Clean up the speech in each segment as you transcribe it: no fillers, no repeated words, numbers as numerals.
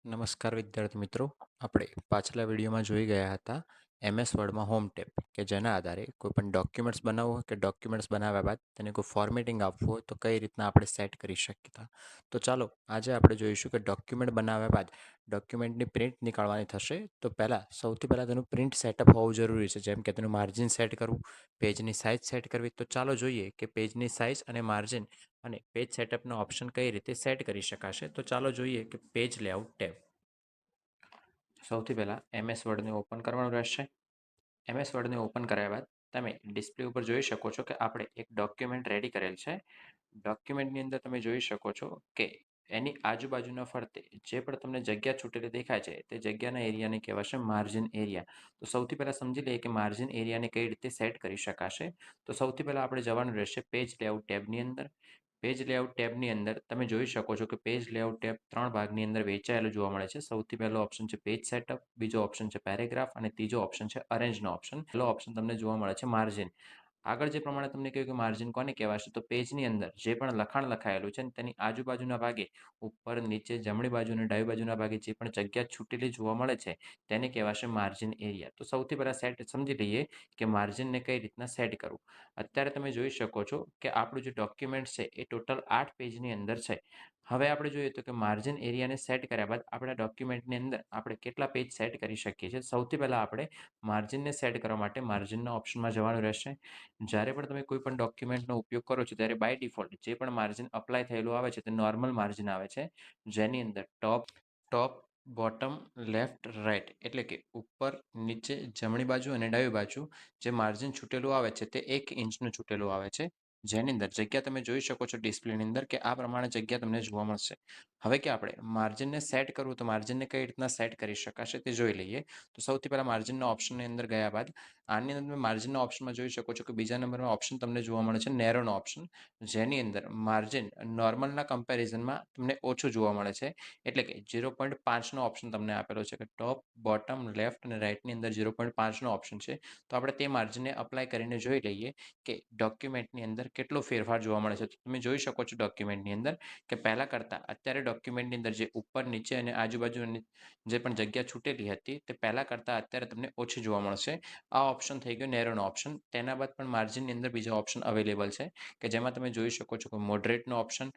નમસ્કાર વિદ્યાર્થી મિત્રો. આપણે પાછલા વિડીયોમાં જોઈ ગયા હતા MS વર્ડમાં હોમ ટેબ કે જેના આધારે કોઈ પણ ડોક્યુમેન્ટ્સ બનાવવું હોય કે ડોક્યુમેન્ટ્સ બનાવ્યા બાદ તેને કોઈ ફોર્મેટિંગ આપવું હોય તો કઈ રીતના આપણે સેટ કરી શકતા. તો ચાલો આજે આપણે જોઈશું કે ડોક્યુમેન્ટ બનાવ્યા બાદ ડોક્યુમેન્ટની પ્રિન્ટ નીકાળવાની થશે. તો સૌથી પહેલાં તેનું પ્રિન્ટ સેટઅપ હોવું જરૂરી છે, જેમ કે તેનું માર્જિન સેટ કરવું, પેજની સાઇઝ સેટ કરવી. તો ચાલો જોઈએ કે પેજની સાઇઝ અને માર્જિન અને પેજ સેટઅપનો ઓપ્શન કઈ રીતે સેટ કરી શકાશે. તો ચાલો જોઈએ કે પેજ લેઆઉટ ટેબ. સૌથી પહેલાં MS વર્ડને ઓપન કરવાનું રહેશે. MS વર્ડને ઓપન કર્યા બાદ તમે ડિસ્પ્લે ઉપર જોઈ શકો છો કે આપણે એક ડોક્યુમેન્ટ રેડી કરેલ છે. ડોક્યુમેન્ટની અંદર તમે જોઈ શકો છો કે એની આજુબાજુના ફરતે જે પણ તમને જગ્યા છૂટેલી દેખાય છે તે જગ્યાના એરિયાને કહેવાશે માર્જિન એરિયા. તો સૌથી પહેલાં સમજી લઈએ કે માર્જિન એરિયાને કઈ રીતે સેટ કરી શકાશે. તો સૌથી પહેલાં આપણે જવાનું રહેશે પેજ લેઆઉટ ટેબની અંદર. પેજ લેઆઉટ ટેબની અંદર તમે જોઈ શકો છો કે પેજ લેઆઉટ ટેબ 3 ભાગની અંદર વહેંચાયેલું જોવા મળે છે. સૌથી પહેલો ઓપ્શન છે પેજ સેટઅપ, બીજો ઓપ્શન છે પેરેગ્રાફ અને ત્રીજો ઓપ્શન છે અરેન્જનો ઓપ્શન. પહેલો ઓપ્શન તમને જોવા મળે છે માર્જિન. આગળ જે પ્રમાણે તમને કહ્યું કે માર્જિન કોને કહેવાશે, તો પેજની અંદર જે પણ લખાણ લખાયેલું છે તેની આજુબાજુના ભાગે ઉપર, નીચે, જમણી બાજુ અને ડાબી બાજુના ભાગે જે પણ જગ્યા છૂટેલી જોવા મળે છે તેને કહેવાશે માર્જિન એરિયા. તો સૌથી પહેલાં સમજી લઈએ કે માર્જિનને કઈ રીતના સેટ કરવું. અત્યારે તમે જોઈ શકો છો કે આપણું જે ડોક્યુમેન્ટ છે એ ટોટલ 8 પેજની અંદર છે. હવે આપણે જોઈએ તો કે માર્જિન એરિયાને સેટ કર્યા બાદ આપણા ડોક્યુમેન્ટની અંદર આપણે કેટલા પેજ સેટ કરી શકીએ છીએ. સૌથી પહેલાં આપણે માર્જિનને સેટ કરવા માટે માર્જિનના ઓપ્શનમાં જવાનું રહેશે. જ્યારે પણ તમે કોઈ પણ ડોક્યુમેન્ટનો ઉપયોગ કરો છો ત્યારે બાય ડિફોલ્ટ જે પણ માર્જિન અપ્લાય થયેલું આવે છે તે નોર્મલ માર્જિન આવે છે, જેની અંદર ટોપ, બોટમ, લેફ્ટ, રાઈટ એટલે કે ઉપર, નીચે, જમણી બાજુ અને ડાબી બાજુ જે માર્જિન છૂટેલું આવે છે તે 1 ઇંચનું છૂટેલું આવે છે. જેની અંદર જગ્યા તમે જોઈ શકો છો ડિસ્પ્લેની અંદર કે આ પ્રમાણે જગ્યા તમને જોવા મળશે. હવે કે આપણે માર્જિનને સેટ કરવું તો માર્જિનને કઈ રીતના સેટ કરી શકાશે તે જોઈ લઈએ. તો સૌથી પહેલાં માર્જિનના ઓપ્શનની અંદર ગયા બાદ આની અંદર તમે માર્જિનના ઓપ્શનમાં જોઈ શકો છો કે બીજા નંબરમાં ઓપ્શન તમને જોવા મળે છે નેરોનો ઓપ્શન, જેની અંદર માર્જિન નોર્મલના કમ્પેરિઝનમાં તમને ઓછું જોવા મળે છે. એટલે કે 0.5નો ઓપ્શન તમને આપેલો છે કે ટોપ, બોટમ, લેફ્ટ અને રાઈટની અંદર 0.5નો ઓપ્શન છે. તો આપણે તે માર્જિનને અપ્લાય કરીને જોઈ લઈએ કે ડોક્યુમેન્ટની અંદર કેટલો ફેરફાર જોવા મળે છે. તો તમે જોઈ શકો છો ડોક્યુમેન્ટની અંદર કે પહેલાં કરતાં અત્યારે ડોક્યુમેન્ટની અંદર જે ઉપર, નીચે અને આજુબાજુની જે પણ જગ્યા છૂટેલી હતી તે પહેલાં કરતાં અત્યારે તમને ઓછી જોવા મળશે. આ ઓપ્શન થઈ ગયો નેરોનો ઓપ્શન. તેના બાદ પણ માર્જિનની અંદર બીજા ઓપ્શન અવેલેબલ છે કે જેમાં તમે જોઈ શકો છો કે મોડરેટનો ઓપ્શન,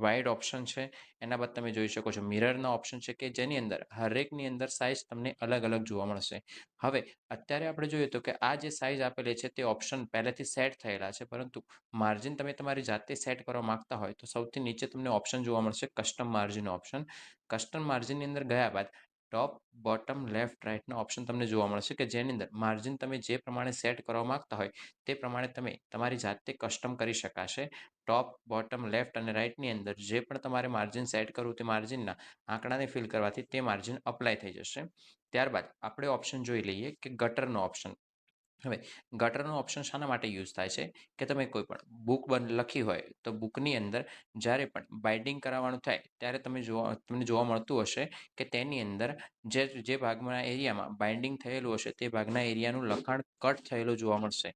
વાઇડ ઓપ્શન છે. એના બાદ તમે જોઈ શકો છો મિરરના ઓપ્શન છે કે જેની અંદર હરેકની અંદર સાઇઝ તમને અલગ અલગ જોવા મળશે. હવે અત્યારે આપણે જોઈએ તો કે આ જે સાઇઝ આપેલી છે તે ઓપ્શન પહેલેથી સેટ થયેલા છે, પરંતુ માર્જિન તમે તમારી જાતે સેટ કરવા માંગતા હોય તો સૌથી નીચે તમને ઓપ્શન જોવા મળશે કસ્ટમ માર્જિન ઓપ્શન. કસ્ટમ માર્જિનની અંદર ગયા બાદ ટોપ, બોટમ, લેફ્ટ, રાઈટનો ઓપ્શન તમને જોવા મળશે કે જેની અંદર માર્જિન તમે જે પ્રમાણે સેટ કરવા માંગતા હોય તે પ્રમાણે તમે તમારી જાતે કસ્ટમ કરી શકાશે. ટોપ, બોટમ, લેફ્ટ અને રાઈટની અંદર જે પણ તમારે માર્જિન સેટ કરવું તે માર્જિનના આંકડાને ફિલ કરવાથી તે માર્જિન અપ્લાય થઈ જશે. ત્યારબાદ આપણે ઓપ્શન જોઈ લઈએ કે ગટરનો ઓપ્શન. હવે ગટરનો ઓપ્શન શાના માટે યુઝ થાય છે કે તમે કોઈ પણ બુક લખી હોય તો બુકની અંદર જ્યારે પણ બાઇન્ડિંગ કરાવવાનું થાય ત્યારે તમને જોવા મળતું હશે કે તેની અંદર જે ભાગના એરિયામાં બાઇન્ડિંગ થયેલું હશે તે ભાગના એરિયાનું લખાણ કટ થયેલું જોવા મળશે.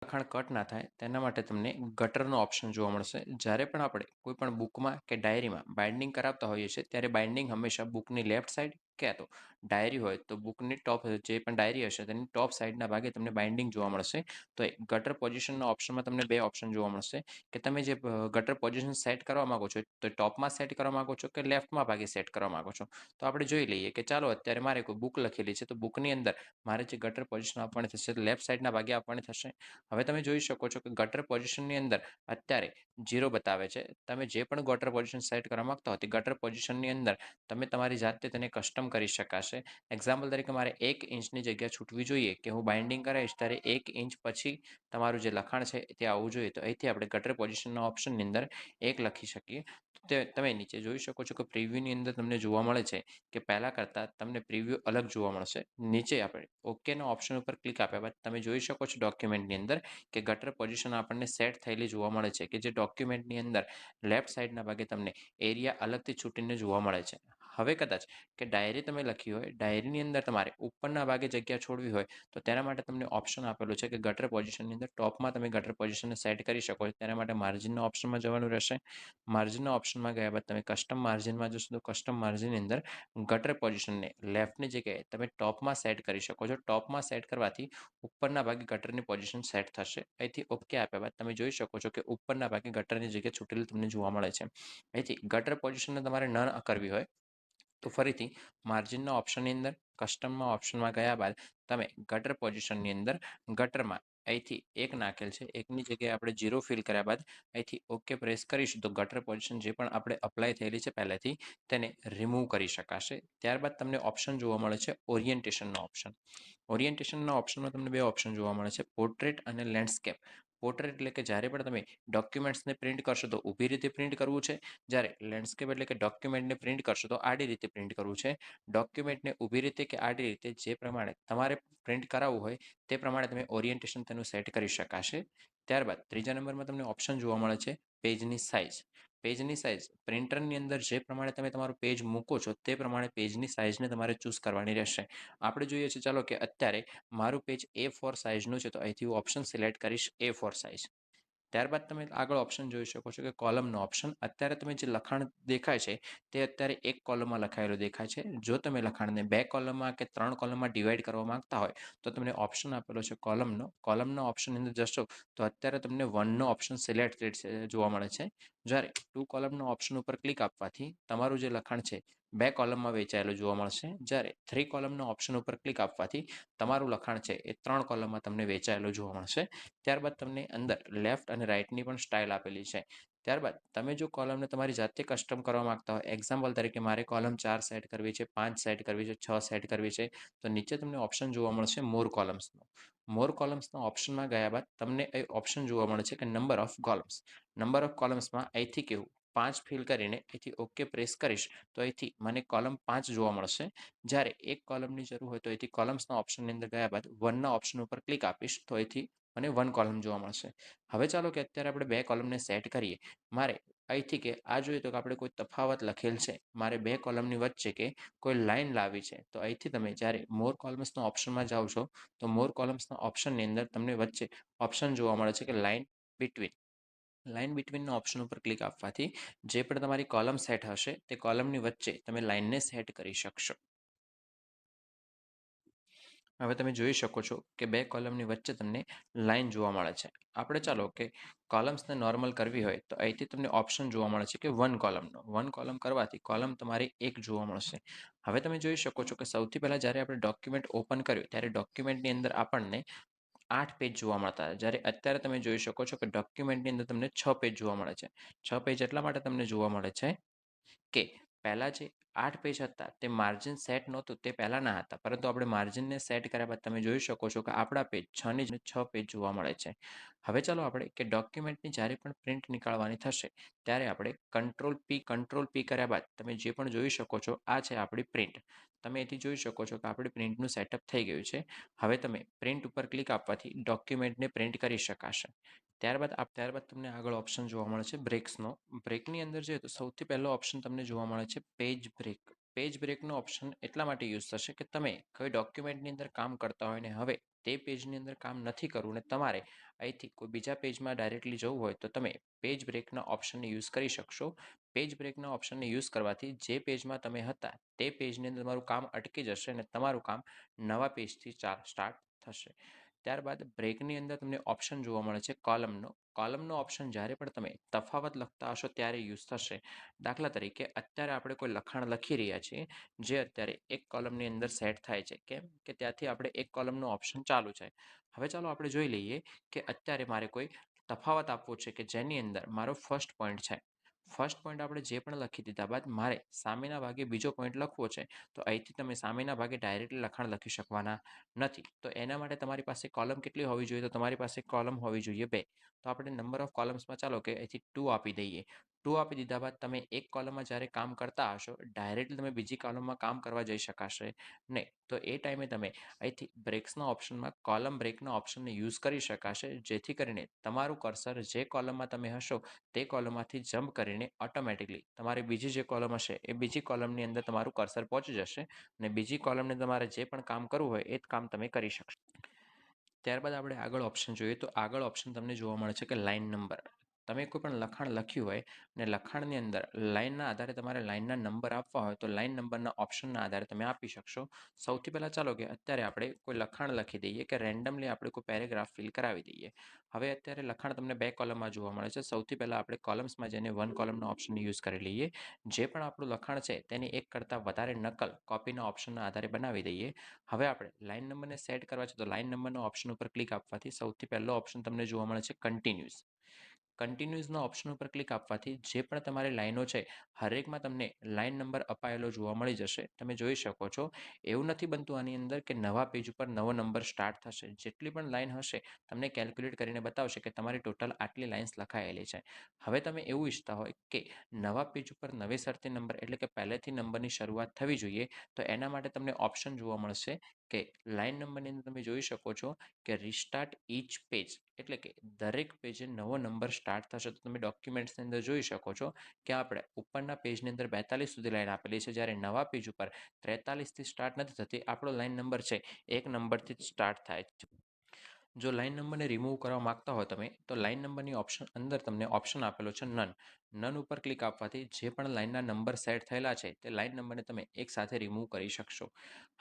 લખાણ કટ ના થાય તેના માટે તમને ગટરનો ઓપ્શન જોવા મળશે. જ્યારે પણ આપણે કોઈ પણ બુકમાં કે ડાયરીમાં બાઇન્ડિંગ કરાવતા હોઈએ છીએ ત્યારે બાઇન્ડિંગ હંમેશા બુકની લેફ્ટ સાઈડ કે તો ડાયરી હોય તો બુકની ટોપ, જે પણ ડાયરી હશે તેની ટોપ સાઈડના ભાગે તમને બાઇન્ડિંગ જોવા મળશે. તો એ ગટર પોઝિશનના ઓપ્શનમાં તમને 2 ઓપ્શન જોવા મળશે કે તમે જે ગટર પોઝિશન સેટ કરવા માંગો છો તો ટોપમાં સેટ કરવા માંગો છો કે લેફ્ટમાં ભાગે સેટ કરવા માંગો છો. તો આપણે જોઈ લઈએ કે ચાલો અત્યારે મારે કોઈ બુક લખેલી છે તો બુકની અંદર મારે જે ગટર પોઝિશન આપવાની થશે તો લેફ્ટ સાઈડના ભાગે આપવાની થશે. હવે તમે જોઈ શકો છો કે ગટર પોઝિશનની અંદર અત્યારે 0 બતાવે છે. તમે જે પણ ગટર પોઝિશન સેટ કરવા માંગતા હો તે ગટર પોઝિશનની અંદર તમે તમારી જાતે તેને કસ્ટમ કરી શકાશે. એક્ઝામ્પલ તરીકે મારે 1 ઇંચની જગ્યા છૂટવી જોઈએ કે હું બાઇન્ડિંગ કરાવીશ ત્યારે 1 ઇંચ પછી તમારું જે લખાણ છે તે આવવું જોઈએ. તો અહીંથી આપણે ગટર પોઝિશનના ઓપ્શનની અંદર 1 લખી શકીએ. તે તમે નીચે જોઈ શકો છો કે પ્રિવ્યુની અંદર તમને જોવા મળે છે કે પહેલાં કરતાં તમને પ્રિવ્યૂ અલગ જોવા મળશે. નીચે આપણે ઓકેના ઓપ્શન ઉપર ક્લિક આપ્યા બાદ તમે જોઈ શકો છો ડોક્યુમેન્ટની અંદર કે ગટર પોઝિશન આપણને સેટ થયેલી જોવા મળે છે કે જે ડોક્યુમેન્ટની અંદર લેફ્ટ સાઈડના ભાગે તમને એરિયા અલગથી છૂટીને જોવા મળે છે. હવે કદાચ કે ડાયરી તમે લખી હોય, ડાયરીની અંદર તમારે ઉપરના ભાગે જગ્યા છોડવી હોય, તો તેના માટે તમને ઓપ્શન આપેલું છે કે ગટર પોઝિશનની અંદર ટોપમાં તમે ગટર પોઝિશનને સેટ કરી શકો છો. તેના માટે માર્જિનના ઓપ્શનમાં જવાનું રહેશે. માર્જિનના ઓપ્શનમાં ગયા બાદ તમે કસ્ટમ માર્જિનમાં જશો તો કસ્ટમ માર્જિનની અંદર ગટર પોઝિશનને લેફ્ટની જગ્યાએ તમે ટોપમાં સેટ કરી શકો છો. ટોપમાં સેટ કરવાથી ઉપરના ભાગે ગટરની પોઝિશન સેટ થશે. અહીંથી ઓકે આપ્યા બાદ તમે જોઈ શકો છો કે ઉપરના ભાગે ગટરની જગ્યા છૂટેલી તમને જોવા મળે છે. અહીંથી ગટર પોઝિશનને તમારે ન કરવી હોય તો ફરીથી માર્જિનના ઓપ્શનની અંદર કસ્ટમમાં ઓપ્શનમાં ગયા બાદ તમે ગટર પોઝિશનની અંદર ગટરમાં અહીંથી એક નાખેલ છે, એકની જગ્યાએ આપણે 0 ફિલ કર્યા બાદ અહીંથી ઓકે પ્રેસ કરીશું તો ગટર પોઝિશન જે પણ આપણે અપ્લાય થયેલી છે પહેલેથી તેને રિમૂવ કરી શકાશે. ત્યારબાદ તમને ઓપ્શન જોવા મળે છે ઓરિએન્ટેશનનો ઓપ્શન. ઓરિએન્ટેશનના ઓપ્શનમાં તમને બે ઓપ્શન જોવા મળે છે, પોર્ટ્રેટ અને લેન્ડસ્કેપ. પોર્ટ્રેટ એટલે કે જ્યારે પણ તમે ડોક્યુમેન્ટ્સને પ્રિન્ટ કરશો તો ઊભી રીતે પ્રિન્ટ કરવું છે, જ્યારે લેન્ડસ્કેપ એટલે કે ડોક્યુમેન્ટને પ્રિન્ટ કરશો તો આડી રીતે પ્રિન્ટ કરવું છે. ડોક્યુમેન્ટને ઊભી રીતે કે આડી રીતે જે પ્રમાણે તમારે પ્રિન્ટ કરાવવું હોય તે પ્રમાણે તમે ઓરિએન્ટેશન તેનું સેટ કરી શકાશે. ત્યારબાદ ત્રીજા નંબરમાં તમને ઓપ્શન જોવા મળે છે પેજની સાઇઝ. પેજની સાઇઝ પ્રિન્ટરની અંદર જે પ્રમાણે તમે તમારું પેજ મૂકો છો તે પ્રમાણે પેજની સાઇઝને તમારે ચૂઝ કરવાની રહેશે. આપણે જોઈએ છીએ ચાલો કે અત્યારે મારું પેજ A4 સાઇઝનું છે તો અહીંથી હું ઓપ્શન સિલેક્ટ કરીશ A4 સાઇઝ. ત્યારબાદ તમે આગળ ઓપ્શન જોઈ શકો છો કે કોલમનો ઓપ્શન. અત્યારે તમે જે લખાણ દેખાય છે તે અત્યારે એક કોલમમાં લખાયેલું દેખાય છે. જો તમે લખાણને 2 કોલમમાં કે 3 કોલમમાં ડિવાઈડ કરવા માંગતા હોય તો તમને ઓપ્શન આપેલો છે કોલમનો. કોલમના ઓપ્શનની અંદર જશો તો અત્યારે તમને 1 નો ઓપ્શન સિલેક્ટેડ જોવા મળે છે. જ્યારે 2 કોલમનો ઓપ્શન ઉપર ક્લિક આપવાથી તમારું જે લખાણ છે 2 કોલમમાં વહેંચાયેલું જોવા મળશે. જ્યારે 3 કોલમનો ઓપ્શન ઉપર ક્લિક આપવાથી તમારું લખાણ છે એ 3 કોલમમાં તમને વહેંચાયેલું જોવા મળશે. ત્યારબાદ તમને અંદર લેફ્ટ અને રાઈટની પણ સ્ટાઇલ આપેલી છે. ત્યારબાદ તમે જો કોલમને તમારી જાતે કસ્ટમ કરવા માંગતા હોય, એક્ઝામ્પલ તરીકે મારે કોલમ 4 સેટ કરવી છે, 5 સેટ કરવી છે, 6 સેટ કરવી છે, તો નીચે તમને ઓપ્શન જોવા મળશે મોર કોલમ્સનો. મોર કોલમ્સના ઓપ્શનમાં ગયા બાદ તમને એ ઓપ્શન જોવા મળે છે કે number of columns. Number of કોલમ્સમાં અહીંથી કેવું 5 ફિલ કરીને અહીંથી ઓકે પ્રેસ કરીશ તો અહીંથી મને કોલમ 5 જોવા મળશે. જ્યારે એક કોલમની જરૂર હોય તો અહીંથી કોલમ્સના ઓપ્શનની અંદર ગયા બાદ 1 ના ઓપ્શન ઉપર ક્લિક આપીશ તો અહીંથી મને 1 કોલમ જોવા મળશે. હવે ચાલો કે અત્યારે આપણે 2 કોલમને સેટ કરીએ. મારે અહીંથી કે આ જોઈએ તો કે આપણે કોઈ તફાવત લખેલ છે. મારે 2 કોલમની વચ્ચે કે કોઈ લાઈન લાવવી છે. તો અહીંથી તમે જ્યારે મોર કોલમ્સના ઓપ્શનમાં જાઓ છો તો મોર કોલમ્સના ઓપ્શનની અંદર તમને વચ્ચે ઓપ્શન જોવા મળે છે કે લાઈન બિટવીન. લાઈન બિટવીનના ઓપ્શન ઉપર ક્લિક આપવાથી જે પણ તમારી કોલમ સેટ હશે તે કોલમની વચ્ચે તમે લાઈનને સેટ કરી શકશો. હવે તમે જોઈ શકો છો કે 2 કોલમની વચ્ચે તમને લાઈન જોવા મળે છે. આપણે ચાલો કે કોલમ્સને નોર્મલ કરવી હોય તો અહીંથી તમને ઓપ્શન જોવા મળે છે કે 1 કોલમનો. 1 કોલમ કરવાથી કોલમ તમારી 1 જોવા મળશે. હવે તમે જોઈ શકો છો કે સૌથી પહેલાં જ્યારે આપણે ડોક્યુમેન્ટ ઓપન કર્યું ત્યારે ડોક્યુમેન્ટની અંદર આપણને 8 પેજ જોવા મળતા હતા. જ્યારે અત્યારે તમે જોઈ શકો છો કે ડોક્યુમેન્ટની અંદર તમને 6 પેજ જોવા મળે છે. 6 પેજ એટલા માટે તમને જોવા મળે છે કે પહેલાં જે 8 પેજ હતા તે માર્જિન સેટ નહોતું તે પહેલાંના હતા. પરંતુ આપણે માર્જિનને સેટ કર્યા બાદ તમે જોઈ શકો છો કે આપણા પેજ 6 ની 6 પેજ જોવા મળે છે. હવે ચાલો આપણે કે ડોક્યુમેન્ટની જ્યારે પણ પ્રિન્ટ નીકાળવાની થશે ત્યારે આપણે કંટ્રોલ પી કર્યા બાદ તમે જે પણ જોઈ શકો છો આ છે આપણી પ્રિન્ટ. તમે એથી જોઈ શકો છો કે આપણી પ્રિન્ટનું સેટઅપ થઈ ગયું છે. હવે તમે પ્રિન્ટ ઉપર ક્લિક આપવાથી ડોક્યુમેન્ટને પ્રિન્ટ કરી શકાશે. ત્યારબાદ તમને આગળ ઓપ્શન જોવા મળે છે બ્રેક્સનો. બ્રેકની અંદર જોઈએ તો સૌથી પહેલો ઓપ્શન તમને જોવા મળે છે પેજ બ્રેક. પેજ બ્રેકનો ઓપ્શન એટલા માટે યુઝ થશે કે તમે કોઈ ડોક્યુમેન્ટની અંદર કામ કરતા હોય ને હવે તે પેજની અંદર કામ નથી કરવું ને તમારે અહીંથી કોઈ બીજા પેજમાં ડાયરેક્ટલી જવું હોય તો તમે પેજ બ્રેકના ઓપ્શનને યુઝ કરી શકશો. પેજ બ્રેકના ઓપ્શનને યુઝ કરવાથી જે પેજમાં તમે હતા તે પેજની અંદર તમારું કામ અટકી જશે અને તમારું કામ નવા પેજથી સ્ટાર્ટ થશે. ત્યારબાદ બ્રેકની અંદર તમને ઓપ્શન જોવા મળે છે કોલમનો. કોલમનો ઓપ્શન જ્યારે પણ તમે તફાવત લખતા હશો ત્યારે યુઝ થશે. દાખલા તરીકે અત્યારે આપણે કોઈ લખાણ લખી રહ્યા છીએ જે અત્યારે એક કોલમની અંદર સેટ થાય છે. કેમ કે ત્યાંથી આપણે એક કોલમનો ઓપ્શન ચાલુ છે. હવે ચાલો આપણે જોઈ લઈએ કે અત્યારે મારે કોઈ તફાવત આપવો છે કે જેની અંદર મારો ફર્સ્ટ પોઈન્ટ છે. ફર્સ્ટ પોઈન્ટ આપણે જે પણ લખી દીધા બાદ મારે સામેના ભાગે બીજો પોઈન્ટ લખવો છે તો અહીંથી તમે સામેના ભાગે ડાયરેક્ટલી લખાણ લખી શકવાના નથી. તો એના માટે તમારી પાસે કોલમ કેટલી હોવી જોઈએ તો તમારી પાસે કોલમ હોવી જોઈએ 2. તો આપણે નંબર ઓફ કોલમ્સમાં ચાલો કે અહીંથી 2 આપી દઈએ. ટુ આપી દીધા બાદ તમે એક કોલમમાં જ્યારે કામ કરતા હશો ડાયરેક્ટલી તમે બીજી કોલમમાં કામ કરવા જઈ શકાશે નહીં. તો એ ટાઈમે તમે અહીંથી બ્રેક્સના ઓપ્શનમાં કોલમ બ્રેકના ઓપ્શનને યુઝ કરી શકાશે, જેથી કરીને તમારું કર્સર જે કોલમમાં તમે હશો તે કોલમમાંથી જમ્પ કરીને ઓટોમેટિકલી તમારી બીજી જે કોલમ હશે એ બીજી કોલમની અંદર તમારું કર્સર પહોંચી જશે અને બીજી કોલમને તમારે જે પણ કામ કરવું હોય એ જ કામ તમે કરી શકશો. ત્યારબાદ આપણે આગળ ઓપ્શન જોઈએ તો આગળ ઓપ્શન તમને જોવા મળે છે કે લાઇન નંબર. તમે કોઈ પણ લખાણ લખ્યું હોય અને લખાણની અંદર લાઇનના આધારે તમારે લાઇનના નંબર આપવા હોય તો લાઇન નંબરના ઓપ્શનના આધારે તમે આપી શકશો. સૌથી પહેલાં ચાલો કે અત્યારે આપણે કોઈ લખાણ લખી દઈએ કે રેન્ડમલી આપણે કોઈ પેરેગ્રાફ ફિલ કરાવી દઈએ. હવે અત્યારે લખાણ તમને બે કોલમમાં જોવા મળે છે. સૌથી પહેલાં આપણે કોલમ્સમાં જઈને વન કોલમનો ઓપ્શન યુઝ કરી લઈએ. જે પણ આપણું લખાણ છે તેની એક કરતાં વધારે નકલ કોપીના ઓપ્શનના આધારે બનાવી દઈએ. હવે આપણે લાઇન નંબરને સેટ કરવા છે તો લાઇન નંબરના ઓપ્શન ઉપર ક્લિક આપવાથી સૌથી પહેલો ઓપ્શન તમને જોવા મળે છે કન્ટિન્યુઅસ. કન્ટિન્યુઅસના ઓપ્શન ઉપર ક્લિક આપવાથી જે પણ તમારી લાઈનો છે હરેકમાં તમને લાઈન નંબર અપાયેલો જોવા મળી જશે. તમે જોઈ શકો છો એવું નથી બનતું આની અંદર કે નવા પેજ ઉપર નવો નંબર સ્ટાર્ટ થશે. જેટલી પણ લાઈન હશે તમને કેલ્ક્યુલેટ કરીને બતાવશે કે તમારી ટોટલ આટલી લાઇન્સ લખાયેલી છે. હવે તમે એવું ઈચ્છતા હોય કે નવા પેજ ઉપર નવેસરથી નંબર એટલે કે પહેલેથી નંબરની શરૂઆત થવી જોઈએ તો એના માટે તમને ઓપ્શન જોવા મળશે કે લાઇન નંબરની અંદર તમે જોઈ શકો છો કે રિસ્ટાર્ટ ઈચ પેજ એટલે કે દરેક પેજે નવો નંબર સ્ટાર્ટ થશે. તો તમે ડોક્યુમેન્ટ્સની અંદર જોઈ શકો છો કે આપણે ઉપરના પેજની અંદર 42 સુધી લાઈન આપેલી છે, જ્યારે નવા પેજ ઉપર 43થી સ્ટાર્ટ નથી થતી. આપણો લાઈન નંબર છે એક નંબરથી જ સ્ટાર્ટ થાય છે. જો લાઇન નંબરને રિમૂવ કરવા માંગતા હો તમે તો લાઇન નંબરની ઓપ્શન અંદર તમને ઓપ્શન આપેલો છે નન ઉપર ક્લિક આપવાથી જે પણ લાઇનના નંબર સેટ થયેલા છે તે લાઇન નંબરને તમે એકસાથે રિમૂવ કરી શકશો.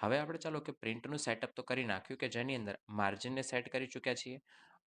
હવે આપણે ચાલો કે પ્રિન્ટનું સેટઅપ તો કરી નાખ્યું કે જેની અંદર માર્જિનને સેટ કરી ચૂક્યા છીએ,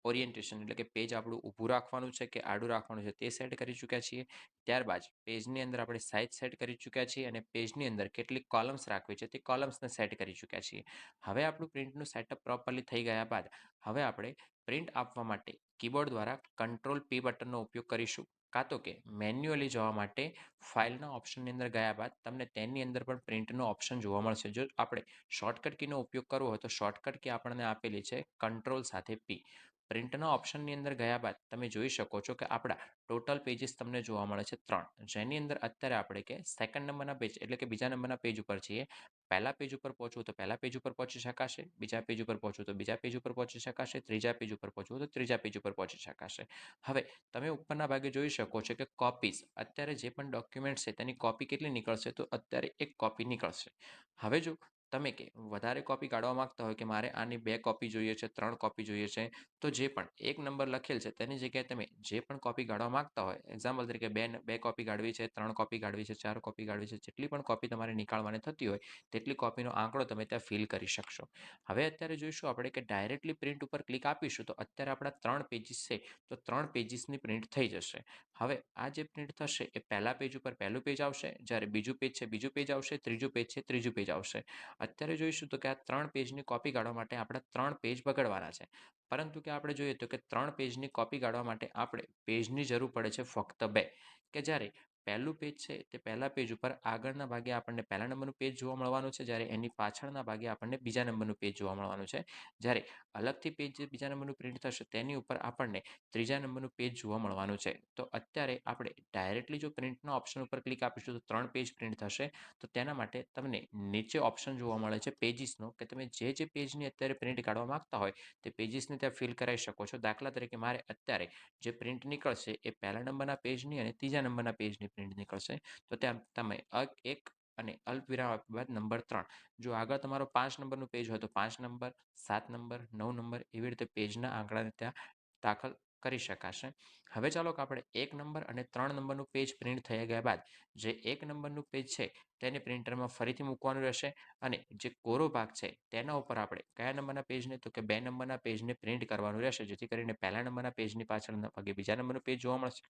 ઓરિએન્ટેશન એટલે કે પેજ આપણું ઊભું રાખવાનું છે કે આડું રાખવાનું છે તે સેટ કરી ચૂક્યા છીએ. ત્યારબાદ પેજની અંદર આપણે સાઇઝ સેટ કરી ચૂક્યા છીએ અને પેજની અંદર કેટલીક કોલમ્સ રાખવી છે તે કોલમ્સને સેટ કરી ચૂક્યા છીએ. હવે આપણું પ્રિન્ટનું સેટઅપ પ્રોપરલી થઈ ગયા બાદ હવે આપણે પ્રિન્ટ આપવા માટે કીબોર્ડ દ્વારા કંટ્રોલ પી બટનનો ઉપયોગ કરીશું, કાં તો કે મેન્યુઅલી જવા માટે ફાઇલના ઓપ્શનની અંદર ગયા બાદ તમને તેની અંદર પણ પ્રિન્ટનો ઓપ્શન જોવા મળશે. જો આપણે શોર્ટકટ કીનો ઉપયોગ કરવો હોય તો શોર્ટકટ કી આપણને આપેલી છે કંટ્રોલ સાથે પી. પ્રિન્ટના ઓપ્શનની અંદર ગયા બાદ તમે જોઈ શકો છો કે આપણા ટોટલ પેજીસ તમને જોવા મળે છે 3, જેની અંદર અત્યારે આપણે કે સેકન્ડ નંબરના પેજ એટલે કે બીજા નંબરના પેજ ઉપર છીએ. પહેલા પેજ ઉપર પહોંચવું તો પહેલા પેજ ઉપર પહોંચી શકાશે, બીજા પેજ ઉપર પહોંચવું તો બીજા પેજ ઉપર પહોંચી શકાશે, ત્રીજા પેજ ઉપર પહોંચવું તો ત્રીજા પેજ ઉપર પહોંચી શકાશે. હવે તમે ઉપરના ભાગે જોઈ શકો છો કે કોપીઝ અત્યારે જે પણ ડોક્યુમેન્ટ છે તેની કોપી કેટલી નીકળશે તો અત્યારે એક કોપી નીકળશે. હવે જો તમે કે વધારે કોપી કાઢવા માંગતા હોય કે મારે આની 2 કોપી જોઈએ છે, 3 કોપી જોઈએ છે, તો જે પણ એક નંબર લખેલ છે તેની જગ્યાએ તમે જે પણ કોપી કાઢવા માંગતા હોય, એક્ઝામ્પલ તરીકે 2 કોપી કાઢવી છે, 3 કોપી કાઢવી છે, 4 કોપી કાઢવી છે, જેટલી પણ કોપી તમારે નીકાળવાની થતી હોય તેટલી કોપીનો આંકડો તમે ત્યાં ફિલ કરી શકશો. હવે અત્યારે જોઈશું આપણે કે ડાયરેક્ટલી પ્રિન્ટ ઉપર ક્લિક આપીશું તો અત્યારે આપણા 3 પેજીસ છે તો 3 પેજીસની પ્રિન્ટ થઈ જશે. હવે આ જે પ્રિન્ટ થશે એ પહેલા પેજ ઉપર પહેલું પેજ આવશે, જ્યારે બીજું પેજ છે બીજું પેજ આવશે, ત્રીજું પેજ છે ત્રીજું પેજ આવશે. અત્યારે જોઈશું તો કે આ 3 પેજની કોપી કાઢવા માટે આપણે 3 પેજ બગાડવાના છે. પરંતુ કે આપણે જોઈએ તો કે 3 પેજની કોપી કાઢવા માટે આપણે પેજની જરૂર પડે છે ફક્ત 2, કે જ્યારે પહેલું પેજ છે તે પહેલા પેજ ઉપર આગળના ભાગે આપણને પહેલા નંબરનું પેજ જોવા મળવાનું છે, જ્યારે એની પાછળના ભાગે આપણને બીજા નંબરનું પેજ જોવા મળવાનું છે. જ્યારે અલગથી પેજ જે બીજા નંબરનું પ્રિન્ટ થશે તેની ઉપર આપણને ત્રીજા નંબરનું પેજ જોવા મળવાનું છે. તો અત્યારે આપણે ડાયરેક્ટલી જો પ્રિન્ટના ઓપ્શન ઉપર ક્લિક આપીશું તો 3 પેજ પ્રિન્ટ થશે. તો તેના માટે તમને નીચે ઓપ્શન જોવા મળે છે પેજીસનો, કે તમે જે પેજની અત્યારે પ્રિન્ટ કાઢવા માંગતા હોય તે પેજીસને ત્યાં ફિલ કરાવી શકો છો. દાખલા તરીકે મારે અત્યારે જે પ્રિન્ટ નીકળશે એ પહેલા નંબરના પેજની અને ત્રીજા નંબરના પેજની પ્રિન્ટ નીકળશે. તો ત્યાં તમે એક અને અલ્પવિરામ આપ્યા બાદ નંબર 3, જો આગળ તમારો 5 નંબરનું પેજ હોય તો 5 નંબર, 7 નંબર, 9 નંબર એવી રીતે પેજના આંકડાને ત્યાં દાખલ કરી શકાશે. હવે ચાલો કે આપણે 1 નંબર અને 3 નંબરનું પેજ પ્રિન્ટ થઈ ગયા બાદ જે 1 નંબરનું પેજ છે તેને પ્રિન્ટરમાં ફરીથી મૂકવાનું રહેશે અને જે કોરો ભાગ છે તેના ઉપર આપણે કયા નંબરના પેજને તો કે 2 નંબરના પેજને પ્રિન્ટ કરવાનું રહેશે, જેથી કરીને પહેલા નંબરના પેજની પાછળના ભાગે બીજા નંબરનું પેજ જોવા મળશે,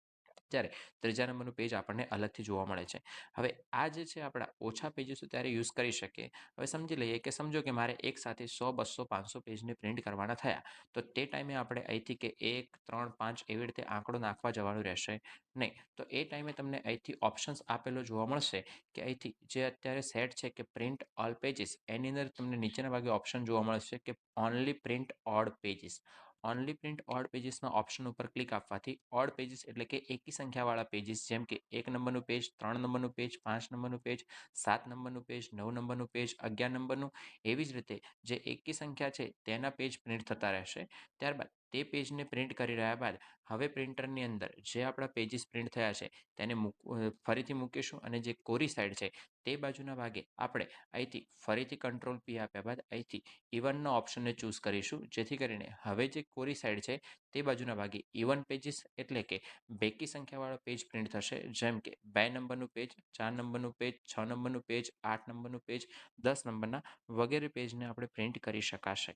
જ્યારે ત્રીજા નંબરનું પેજ આપણને અલગથી જોવા મળે છે. હવે આ જે છે આપણા ઓછા પેજીસો ત્યારે યુઝ કરી શકીએ. હવે સમજી લઈએ કે સમજો કે મારે એક સાથે 100, 200, 500 પેજને પ્રિન્ટ કરવાના થયા, તો તે ટાઈમે આપણે અહીંથી કે 1, 3, 5 એવી રીતે આંકડો નાખવા જવાનું રહેશે નહીં. તો એ ટાઈમે તમને અહીંથી ઓપ્શન્સ આપેલો જોવા મળશે કે અહીંથી જે અત્યારે સેટ છે કે પ્રિન્ટ ઓલ પેજીસ, એની અંદર તમને નીચેના ભાગે ઓપ્શન જોવા મળશે કે only print odd pages. Only print odd પેજીસના ઓપ્શન ઉપર ક્લિક આપવાથી ઓડ પેજીસ એટલે કે એકી સંખ્યાવાળા પેજીસ જેમ કે 1 નંબરનું પેજ, 3 નંબરનું પેજ, 5 નંબરનું પેજ, 7 નંબરનું પેજ, 9 નંબરનું પેજ, 11 નંબરનું, એવી જ રીતે જે એકી સંખ્યા છે તેના પેજ પ્રિન્ટ થતા રહેશે. ત્યારબાદ તે પેજને પ્રિન્ટ કરી રહ્યા બાદ હવે પ્રિન્ટરની અંદર જે આપણા પેજીસ પ્રિન્ટ થયા છે તેને ફરીથી મૂકીશું અને જે કોરી સાઈડ છે તે બાજુના ભાગે આપણે અહીંથી ફરીથી કંટ્રોલ પી આપ્યા બાદ અહીંથી ઇવનના ઓપ્શનને ચૂઝ કરીશું, જેથી કરીને હવે જે કોરી સાઈડ છે તે બાજુના ભાગે ઇવન પેજીસ એટલે કે બેકી સંખ્યાવાળા પેજ પ્રિન્ટ થશે, જેમ કે 2 નંબરનું પેજ, 4 નંબરનું પેજ, 6 નંબરનું પેજ, 8 નંબરનું પેજ, 10 નંબરના વગેરે પેજને આપણે પ્રિન્ટ કરી શકાશે.